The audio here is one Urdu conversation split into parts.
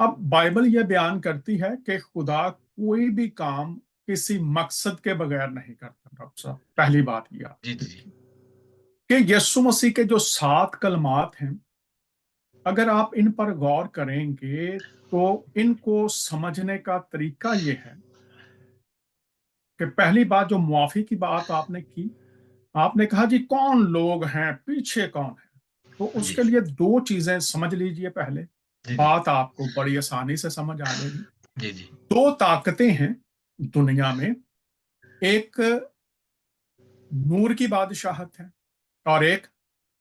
اب بائبل یہ بیان کرتی ہے کہ خدا کوئی بھی کام کسی مقصد کے بغیر نہیں کرتا ڈاکٹر صاحب. پہلی بات یہ آپ جی جی دیکھیں کہ یسوع مسیح کے جو 7 کلمات ہیں، اگر آپ ان پر غور کریں گے تو ان کو سمجھنے کا طریقہ یہ ہے کہ پہلی بات جو معافی کی بات آپ نے کی، آپ نے کہا جی کون لوگ ہیں، پیچھے کون ہے. تو اس جی کے لیے 2 چیزیں سمجھ لیجئے. پہلے جی جی بات آپ کو بڑی آسانی سے سمجھ آ جائے گی. جی جی 2 طاقتیں ہیں دنیا میں، ایک نور کی بادشاہت ہے اور ایک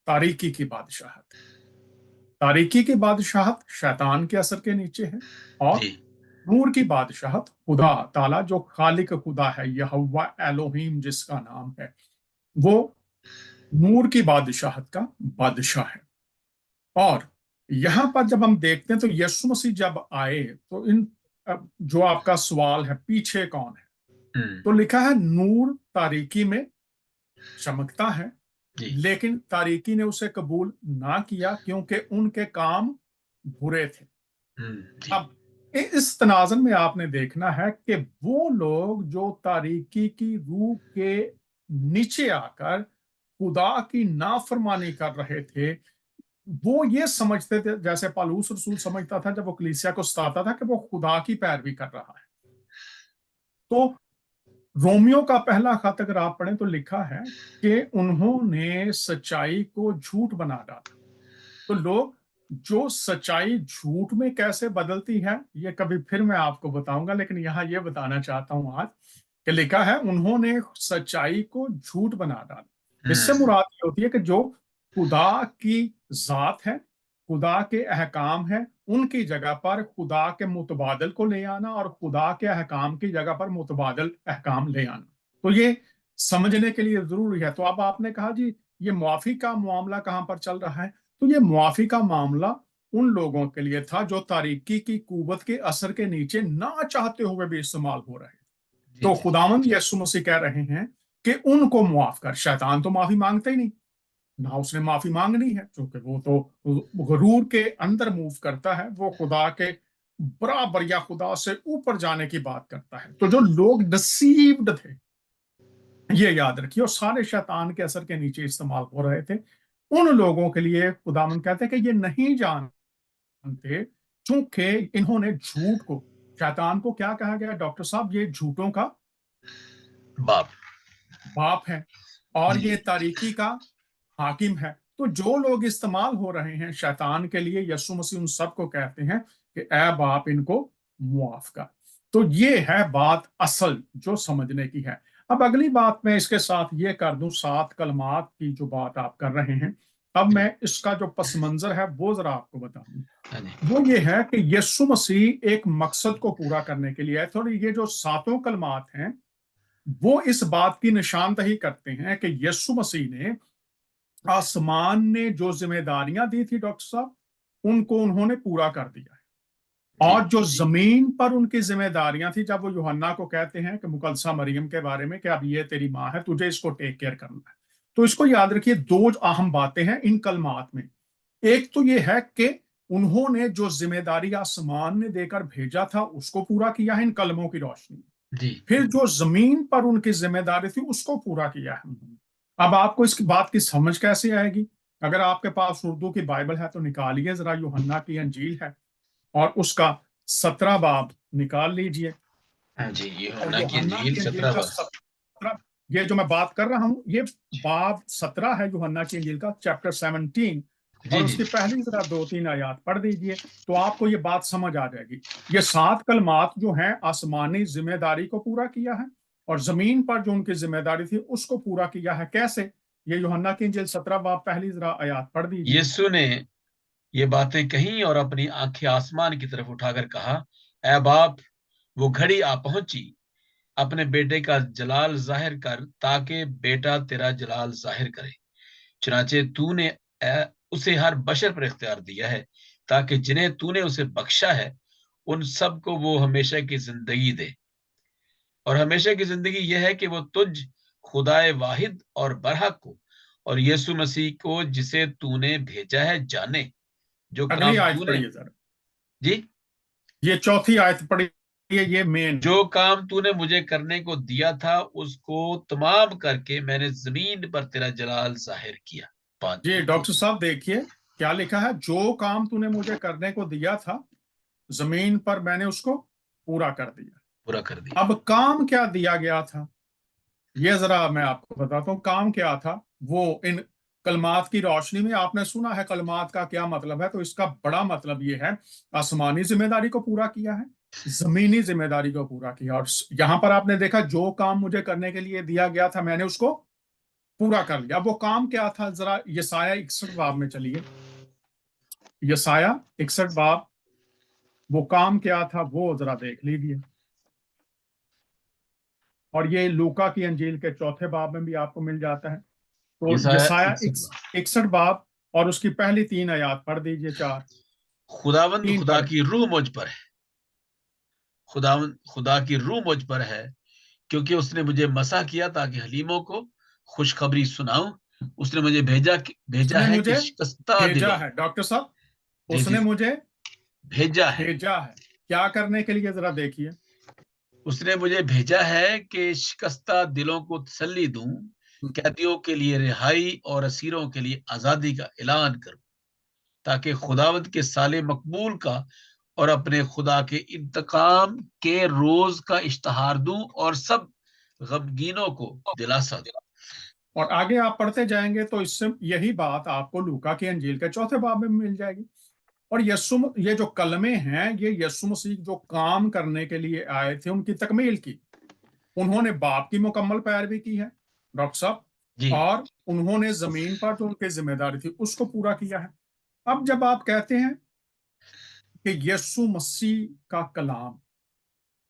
تاریکی کی بادشاہت ہے. تاریکی کی بادشاہت شیطان کے اثر کے نیچے ہے، اور جی نور کی بادشاہت خدا تعالیٰ جو خالق خدا ہے، یہوہ ایلوہیم جس کا نام ہے، وہ نور کی بادشاہت کا بادشاہ ہے. اور یہاں پر جب ہم دیکھتے ہیں تو یسوع مسیح جب آئے تو جو آپ کا سوال ہے پیچھے کون ہے، ہوں تو لکھا ہے نور تاریکی میں چمکتا ہے، جی لیکن تاریکی نے اسے قبول نہ کیا کیونکہ ان کے کام برے تھے. جی اب اس تناظر میں آپ نے دیکھنا ہے کہ وہ لوگ جو تاریکی کی روح کے نیچے آ کر خدا کی نافرمانی کر رہے تھے، وہ یہ سمجھتے تھے، جیسے پالوس رسول سمجھتا تھا جب وہ کلیسیا کو ستاتا تھا، کہ وہ خدا کی پیروی کر رہا ہے. تو رومیو کا پہلا خط اگر آپ پڑھیں تو لکھا ہے کہ انہوں نے سچائی کو جھوٹ بنا ڈالا. تو لوگ جو سچائی جھوٹ میں کیسے بدلتی ہے یہ کبھی پھر میں آپ کو بتاؤں گا، لیکن یہاں یہ بتانا چاہتا ہوں آج کہ لکھا ہے انہوں نے سچائی کو جھوٹ بنا ڈالا. اس سے مراد یہ ہوتی ہے کہ جو خدا کی ذات ہے، خدا کے احکام ہیں، ان کی جگہ پر خدا کے متبادل کو لے آنا اور خدا کے احکام کی جگہ پر متبادل احکام لے آنا. تو یہ سمجھنے کے لیے ضروری ہے. تو اب آپ نے کہا جی یہ معافی کا معاملہ کہاں پر چل رہا ہے، تو یہ معافی کا معاملہ ان لوگوں کے لیے تھا جو تاریکی کی قوت کے اثر کے نیچے نہ چاہتے ہوئے بھی استعمال ہو رہے ہیں. جی تو جی خداوند یسوع مسیح کہہ رہے ہیں کہ ان کو معاف کر. شیطان تو معافی مانگتا ہی نہیں، نہ اس نے معافی مانگنی ہے، کیونکہ وہ تو غرور کے اندر موو کرتا ہے، وہ خدا کے برابر یا خدا سے اوپر جانے کی بات کرتا ہے. تو جو لوگ ڈسیوڈ تھے، یہ یاد رکھیے، اور سارے شیطان کے اثر کے نیچے استعمال ہو رہے تھے، ان لوگوں کے لیے خداوند کہتے ہیں کہ یہ نہیں جانتے چونکہ انہوں نے جھوٹ کو، شیطان کو کیا کہا گیا ڈاکٹر صاحب، یہ جھوٹوں کا باپ باپ ہے اور جی یہ تاریکی کا حاکم ہے. تو جو لوگ استعمال ہو رہے ہیں شیطان کے لیے، یسوع مسیح ان سب کو کہتے ہیں کہ اے باپ ان کو معاف کر. تو یہ ہے بات اصل جو سمجھنے کی ہے. اب اگلی بات میں اس کے ساتھ یہ کر دوں، 7 کلمات کی جو بات آپ کر رہے ہیں، اب میں اس کا جو پس منظر ہے وہ ذرا آپ کو بتا دوں. ہاں جی وہ یہ ہے کہ یسوع مسیح ایک مقصد کو پورا کرنے کے لیے آئے تھے، اور یہ جو 7 کلمات ہیں وہ اس بات کی نشاندہی کرتے ہیں کہ یسوع مسیح نے آسمان نے جو ذمہ داریاں دی تھی ڈاکٹر صاحب، ان کو انہوں نے پورا کر دیا ہے. جی اور جو زمین پر ان کی ذمہ داریاں تھی، جب وہ یوحنا کو کہتے ہیں کہ مقدسہ مریم کے بارے میں کہ اب یہ تیری ماں ہے، تجھے اس کو ٹیک کیئر کرنا ہے. تو اس کو یاد رکھیے، 2 اہم باتیں ہیں ان کلمات میں. ایک تو یہ ہے کہ انہوں نے جو ذمہ داری آسمان نے دے کر بھیجا تھا اس کو پورا کیا ہے ان کلموں کی روشنی میں. جی پھر جو زمین پر ان کی ذمہ داری تھی اس کو پورا کیا ہے انہوں نے. اب آپ کو اس کی بات کی سمجھ کیسے آئے گی؟ اگر آپ کے پاس اردو کی بائبل ہے تو نکالیے ذرا، یوحنا کی انجیل ہے اور اس کا 17 باب نکال لیجئے. ہاں جی اور یوحنا کی یوحنا انجیل کی انجیل 17 کا باب. 17، یہ جو میں بات کر رہا ہوں یہ باب 17 ہے یوحنا کی انجیل کا، چیپٹر 17. اور جی اس جی کی پہلی ذرا 2-3 آیات پڑھ دیجئے تو آپ کو یہ بات سمجھ آ جائے گی. یہ 7 کلمات جو ہیں آسمانی ذمہ داری کو پورا کیا ہے، اور زمین پر جو ان کی ذمہ داری تھی اس کو پورا کیا ہے. کیسے؟ یہ یوحنا کی انجیل 17 باب پہلی ذرا آیات پڑھ دیجئے. یسوع نے یہ باتیں کہیں اور اپنی آنکھیں آسمان کی طرف اٹھا کر کہا، اے باپ، وہ گھڑی آ پہنچی، اپنے بیٹے کا جلال ظاہر کر تاکہ بیٹا تیرا جلال ظاہر کرے. چنانچہ تو نے اسے ہر بشر پر اختیار دیا ہے تاکہ جنہیں تو نے اسے بخشا ہے ان سب کو وہ ہمیشہ کی زندگی دے. اور ہمیشہ کی زندگی یہ ہے کہ وہ تجھ خدائے واحد اور برحق کو اور یسوع مسیح کو جسے تو نے بھیجا ہے جانے. جو اگلی کام تو آیت نے پڑھیے ذرا. جی یہ چوتھی آیت پڑھی ہے، یہ مین. جو کام تو نے مجھے کرنے کو دیا تھا اس کو تمام کر کے میں نے زمین پر تیرا جلال ظاہر کیا. جی ڈاکٹر صاحب دیکھیے کیا لکھا ہے، جو کام تو نے مجھے کرنے کو دیا تھا زمین پر میں نے اس کو پورا کر دیا. پورا کر دیا. اب کام کیا دیا گیا تھا، یہ ذرا میں آپ کو بتاتا ہوں کام کیا تھا. وہ ان کلمات کی روشنی میں آپ نے سنا ہے کلمات کا کیا مطلب ہے، تو اس کا بڑا مطلب یہ ہے آسمانی ذمہ داری کو پورا کیا ہے، زمینی ذمہ داری کو پورا کیا. اور یہاں پر آپ نے دیکھا جو کام مجھے کرنے کے لیے دیا گیا تھا میں نے اس کو پورا کر لیا. وہ کام کیا تھا، ذرا یسایہ 61 باب میں چلیے. یسایہ 61 باب، وہ کام کیا تھا وہ ذرا دیکھ لیجیے. اور یہ لوکا کی انجیل کے چوتھے باب میں بھی آپ کو مل جاتا ہے. تو یسایہ 61 باب اور اس کی پہلی 3 آیات پڑھ دیجئے. 4 خداوند 3 خدا کی روح مجھ پر ہے، خداوند خدا کی روح مجھ پر ہے، کیونکہ اس نے مجھے مسح کیا تاکہ حلیموں کو خوشخبری سناؤں. اس نے مجھے اس نے ہے کہ مجھے شکستہ بھیجا دلوں. ہے. ڈاکٹر صاحب جی اس جی نے مجھے بھیجا ہے. بھیجا ہے کیا کرنے کے لیے، ذرا دیکھیے. اس نے مجھے بھیجا ہے کہ شکستہ دلوں کو تسلی دوں، قیدیوں کے لیے رہائی اور اسیروں کے لیے آزادی کا اعلان کروں، تاکہ خداوند کے سال مقبول کا اور اپنے خدا کے انتقام کے روز کا اشتہار دوں اور سب غمگینوں کو دلاسا دوں. اور آگے آپ پڑھتے جائیں گے تو اس سے یہی بات آپ کو لوکا کی انجیل کے چوتھے باب میں مل جائے گی. اور یہ جو کلمے ہیں یہ یسوع مسیح جو کام کرنے کے لیے آئے تھے ان کی تکمیل کی. انہوں نے باپ کی مکمل پیروی کی ہے ڈاکٹر صاحب، جی اور انہوں نے زمین پر جو ان کی ذمہ داری تھی اس کو پورا کیا ہے. اب جب آپ کہتے ہیں کہ یسوع مسیح کا کلام،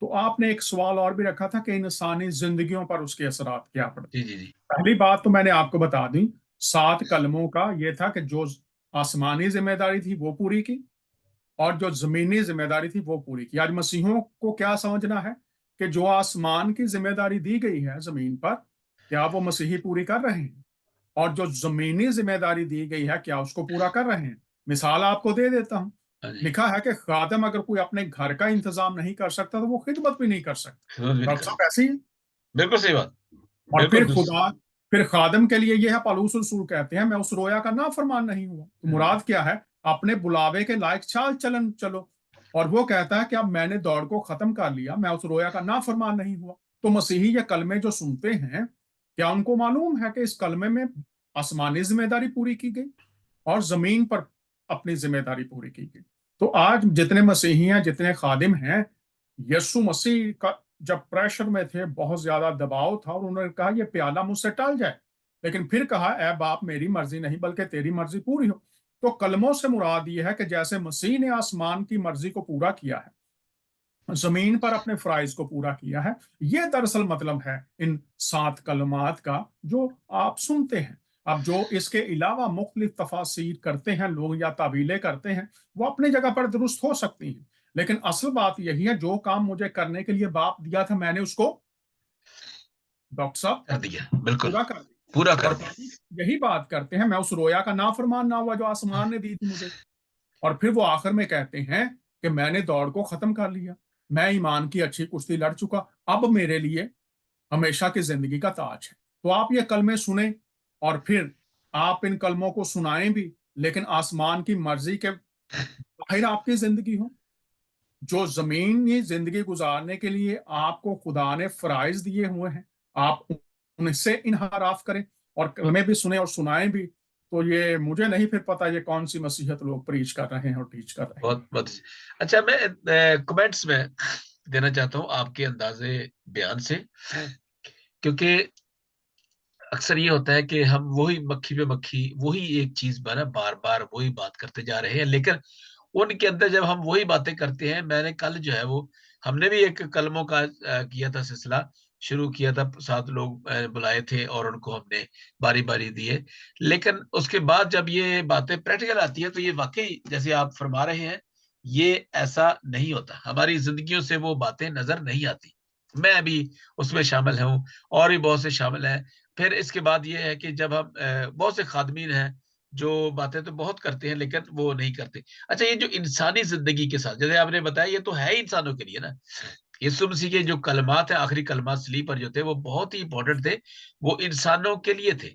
تو آپ نے ایک سوال اور بھی رکھا تھا کہ انسانی زندگیوں پر اس کے اثرات کیا پڑتے. جی جی جی پہلی بات تو میں نے آپ کو بتا دی 7 کلموں کا یہ تھا کہ جو آسمانی ذمہ داری تھی وہ پوری کی اور جو زمینی ذمہ داری تھی وہ پوری کی. آج مسیحوں کو کیا سمجھنا ہے کہ جو آسمان کی ذمہ داری دی گئی ہے زمین پر کیا وہ مسیحی پوری کر رہے ہیں، اور جو زمینی ذمہ داری دی گئی ہے کیا اس کو پورا کر رہے ہیں. مثال آپ کو دے دیتا ہوں. لکھا ہے کہ خادم اگر کوئی اپنے گھر کا انتظام نہیں کر سکتا تو وہ خدمت بھی نہیں کر سکتا. ڈاکٹر صاحب ایسی ہی. بالکل صحیح بات. اور بالکل پھر خادم کے لیے یہ ہے پالوس رسول کہتے ہیں میں اس رویا کا نافرمان نہیں ہوا. تو مراد کیا ہے، اپنے بلاوے کے لائق چال چلن چلو. اور وہ کہتا ہے کہ اب میں نے دوڑ کو ختم کر لیا، میں اس رویا کا نافرمان نہیں ہوا. تو مسیحی یہ کلمے جو سنتے ہیں کیا ان کو معلوم ہے کہ اس کلمے میں آسمانی ذمہ داری پوری کی گئی اور زمین پر اپنی ذمہ داری پوری کی گئی. تو آج جتنے مسیحی ہیں جتنے خادم ہیں، یسوع مسیح کا جب پریشر میں تھے بہت زیادہ دباؤ تھا اور انہوں نے کہا یہ پیالہ مجھ سے ٹل جائے، لیکن پھر کہا اے باپ میری مرضی نہیں بلکہ تیری مرضی پوری ہو. تو کلموں سے مراد یہ ہے کہ جیسے مسیح نے آسمان کی مرضی کو پورا کیا ہے، زمین پر اپنے فرائض کو پورا کیا ہے، یہ دراصل مطلب ہے ان 7 کلمات کا جو آپ سنتے ہیں. اب جو اس کے علاوہ مختلف تفاسیر کرتے ہیں لوگ یا تعویلیں کرتے ہیں وہ اپنی جگہ پر درست ہو سکتی ہیں، لیکن اصل بات یہی ہے جو کام مجھے کرنے کے لیے باپ دیا تھا میں نے اس کو ڈاکٹر صاحب کر دیا. بالکل پورا کر دیا. پورا کر اور دیا. یہی بات کرتے ہیں میں اس رویا کا نافرمان نہ ہوا جو آسمان نے دی تھی مجھے. اور پھر وہ آخر میں کہتے ہیں کہ میں نے دوڑ کو ختم کر لیا، میں ایمان کی اچھی کشتی لڑ چکا، اب میرے لیے ہمیشہ کی زندگی کا تاج ہے. تو آپ یہ کلمے سنیں اور پھر آپ ان کلموں کو سنائیں بھی، لیکن آسمان کی مرضی کے باہر آپ کی زندگی ہو. جو زمینی زندگی گزارنے کے لیے آپ کو خدا نے فرائض دیے ہوئے ہیں آپ ان سے انحراف کریں اور کلمے بھی سنیں اور سنائیں بھی. تو یہ مجھے نہیں پھر پتا یہ کون سی مسیحت لوگ پریچ کر رہے ہیں اور ٹیچ کر رہے ہیں. بہت بہت اچھا. میں کمنٹس میں دینا چاہتا ہوں آپ کے اندازے بیان سے، کیونکہ اکثر یہ ہوتا ہے کہ ہم وہی مکھی پہ مکھی وہی ایک چیز پر بار بار وہی بات کرتے جا رہے ہیں، لیکن ان کے اندر جب ہم وہی باتیں کرتے ہیں، میں نے کل جو ہے وہ ہم نے بھی ایک کلموں کا کیا تھا سلسلہ شروع کیا تھا، 7 لوگ بلائے تھے اور ان کو ہم نے باری باری دیے، لیکن اس کے بعد جب یہ باتیں پریکٹیکل آتی ہے تو یہ واقعی جیسے آپ فرما رہے ہیں یہ ایسا نہیں ہوتا، ہماری زندگیوں سے وہ باتیں نظر نہیں آتی. میں بھی اس میں شامل ہوں اور بھی بہت سے شامل ہیں. پھر اس کے بعد یہ ہے کہ جب ہم بہت سے خادمین ہیں جو باتیں تو بہت کرتے ہیں لیکن وہ نہیں کرتے. اچھا یہ جو انسانی زندگی کے ساتھ جیسے آپ نے بتایا یہ تو ہے ہی انسانوں کے لیے نا. یسوع مسیح کے جو کلمات ہیں آخری کلمات صلیب پر جو تھے وہ بہت ہی امپورٹنٹ تھے. وہ انسانوں کے لیے تھے.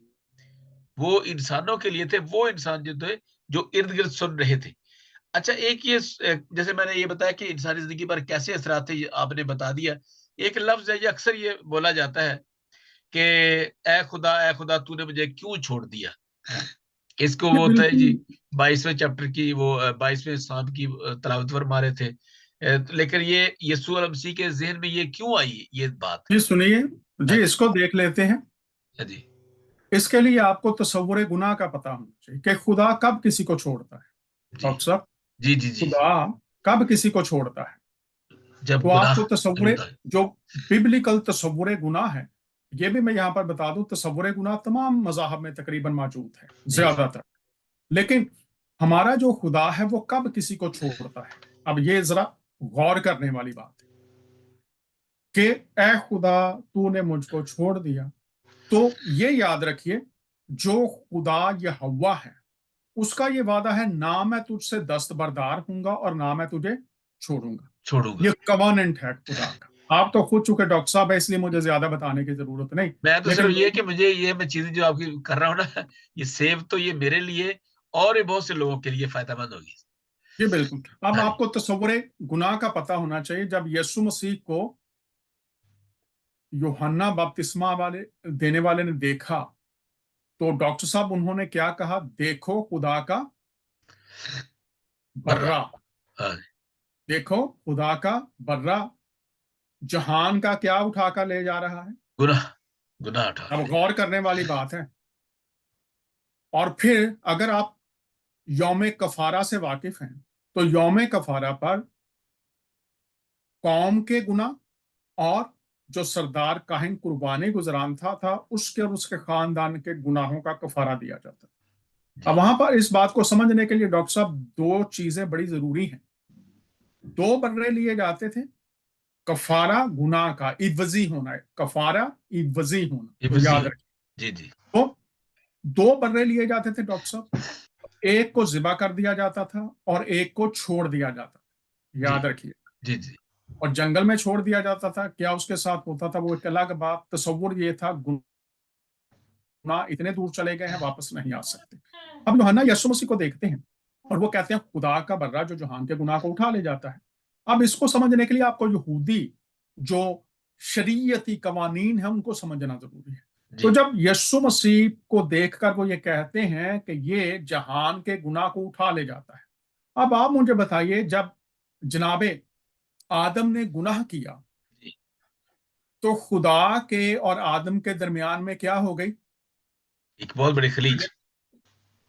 وہ انسانوں کے لیے تھے. وہ انسان جو تھے جو ارد گرد سن رہے تھے. اچھا ایک یہ جیسے میں نے یہ بتایا کہ انسانی زندگی پر کیسے اثرات تھے آپ نے بتا دیا. ایک لفظ ہے یہ اکثر یہ بولا جاتا ہے کہ اے خدا تو نے مجھے کیوں چھوڑ دیا. اس کو یہ وہ ہوتا ہے جی بالکل 22ویں چیپٹر کی وہ 22ویں صاحب کی تلاوت فرما رہے تھے. لیکن یہ یسوع علیہ مسیح کے ذہن میں یہ کیوں آئی یہ بات. جی سنیے ہاں جی جی اس کو دیکھ لیتے ہیں. ہاں جی اس کے لیے آپ کو تصور گناہ کا پتہ ہونا چاہیے کہ خدا کب کسی کو چھوڑتا ہے. جی ڈاکٹر صاحب جی جی جی خدا کب کسی کو چھوڑتا ہے؟ جب تو آپ گناہ کو تصور ہوتا ہے. جو ببلیکل تصور گناہ ہے یہ بھی میں یہاں پر بتا دوں تصور گناہ تمام مذاہب میں تقریباً موجود ہے جی زیادہ تر. لیکن ہمارا جو خدا ہے وہ کب کسی کو چھوڑتا ہے؟ اب یہ ذرا غور کرنے والی بات ہے کہ اے خدا تو نے مجھ کو چھوڑ دیا. تو یہ یاد رکھیے جو خدا یہ ہوا ہے اس کا یہ وعدہ ہے نہ میں تجھ سے دستبردار ہوں گا اور نہ میں تجھے چھوڑوں گا. چھوڑوں گا. یہ کووننٹ ہے خدا کا. آپ تو خود چونکہ ڈاکٹر صاحب ہے اس لیے مجھے زیادہ بتانے کی ضرورت نہیں. میں تو صرف لیکن یہ کہ مجھے یہ میں چیزیں جو آپ کی کر رہا ہوں نا یہ سیو تو یہ میرے لیے اور یہ بہت سے لوگوں کے لیے فائدہ مند ہوگی. جی بالکل. اب ہاں جی آپ کو تصور گناہ کا پتہ ہونا چاہیے. جب یسوع مسیح کو یوحنا بپتسمہ دینے والے نے دیکھا تو ڈاکٹر صاحب انہوں نے کیا کہا؟ دیکھو خدا کا برا. برا. ہاں دیکھو خدا کا برا جہان کا کیا اٹھا کر لے جا رہا ہے. گناہ گناہ اٹھا اب کر لے. غور کرنے والی بات ہے. اور پھر اگر آپ یوم کفارہ سے واقف ہیں تو یوم کفارہ پر قوم کے گناہ اور جو سردار کاہن قربانی گزران تھا اس کے اور اس کے خاندان کے گناہوں کا کفارہ دیا جاتا. جی اب وہاں پر اس بات کو سمجھنے کے لیے ڈاکٹر صاحب دو چیزیں بڑی ضروری ہیں. دو برے لیے جاتے تھے. کفارہ گناہ کا عوضی ہونا ہے. کفارہ عوضی ہونا تو حفظی یاد ہو. رکھیں. جی جی تو دو برے لیے جاتے تھے ڈاکٹر صاحب. ایک کو ذبح کر دیا جاتا تھا اور ایک کو چھوڑ دیا جاتا تھا. جی یاد رکھیے. جی جی اور جنگل میں چھوڑ دیا جاتا تھا. کیا اس کے ساتھ ہوتا تھا وہ ایک الگ بات. تصور یہ تھا گناہ اتنے دور چلے گئے ہیں واپس نہیں آ سکتے. اب یوحنا یسوع مسیح کو دیکھتے ہیں اور وہ کہتے ہیں خدا کا برا جو جہان کے گناہ کو اٹھا لے جاتا ہے. اب اس کو سمجھنے کے لیے آپ کو یہودی جو شریعتی قوانین ہیں ان کو سمجھنا ضروری ہے. تو جی جب یسوع مسیح کو دیکھ کر وہ یہ کہتے ہیں کہ یہ جہان کے گناہ کو اٹھا لے جاتا ہے. اب آپ مجھے بتائیے جب جناب آدم نے گناہ کیا جی تو خدا کے اور آدم کے درمیان میں کیا ہو گئی؟ ایک بہت بڑی خلیج.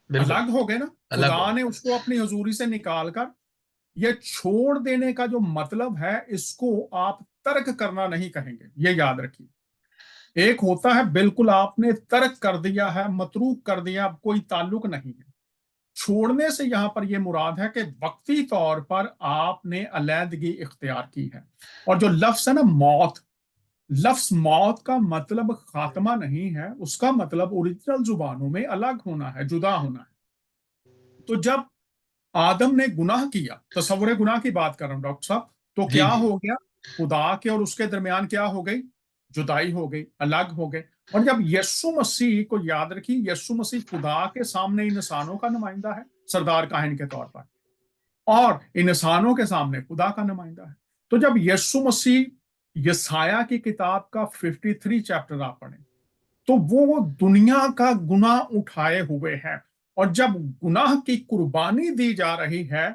بالکل الگ ہو گئے نا. الگ ہو. خدا نے اس کو اپنی حضوری سے نکال کر یہ چھوڑ دینے کا جو مطلب ہے اس کو آپ ترک کرنا نہیں کہیں گے. یہ یاد رکھیے. ایک ہوتا ہے بالکل آپ نے ترک کر دیا ہے متروک کر دیا کوئی تعلق نہیں ہے. چھوڑنے سے یہاں پر یہ مراد ہے کہ وقتی طور پر آپ نے علیحدگی اختیار کی ہے. اور جو لفظ ہے نا موت لفظ موت کا مطلب خاتمہ نہیں ہے. اس کا مطلب اوریجنل زبانوں میں الگ ہونا ہے جدا ہونا ہے. تو جب آدم نے گناہ کیا تصور گناہ کی بات کر رہا ہوں ڈاکٹر صاحب تو جی کیا جی ہو گیا؟ خدا کے اور اس کے درمیان کیا ہو گئی؟ جدائی ہو گئی الگ ہو گئے. اور جب یسوع مسیح کو یاد رکھی یسوع مسیح خدا کے سامنے انسانوں کا نمائندہ ہے سردار کاہن کے طور پر اور انسانوں کے سامنے خدا کا نمائندہ ہے. تو جب یسوع مسیح یسایہ کی کتاب کا 53 چیپٹر آپ پڑھیں تو وہ دنیا کا گناہ اٹھائے ہوئے ہیں. اور جب گناہ کی قربانی دی جا رہی ہے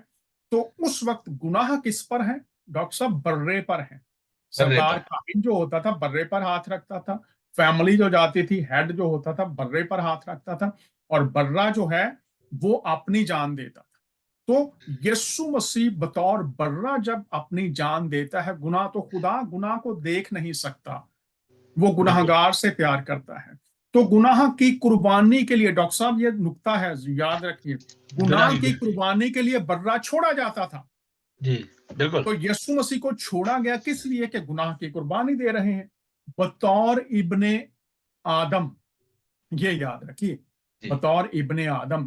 تو اس وقت گناہ کس پر ہے ڈاکٹر صاحب؟ برے پر ہیں. برے سردار پر. کاہن جو ہوتا تھا برے پر ہاتھ رکھتا تھا. فیملی جو جاتی تھی ہیڈ جو ہوتا تھا برے پر ہاتھ رکھتا تھا اور برا جو ہے وہ اپنی جان دیتا تھا. تو یسوع مسیح بطور برا جب اپنی جان دیتا ہے گناہ تو خدا گناہ کو دیکھ نہیں سکتا. وہ بالکل گناہگار سے پیار کرتا ہے. تو گناہ کی قربانی کے لیے ڈاکٹر صاحب یہ نقطہ ہے یاد رکھیے گناہ کی قربانی کے لیے برا چھوڑا جاتا تھا. جی بالکل تو یسوع مسیح کو چھوڑا گیا کس لیے کہ گناہ کی قربانی دے رہے ہیں بطور ابن آدم. یہ یاد رکھیے جی بطور ابن آدم.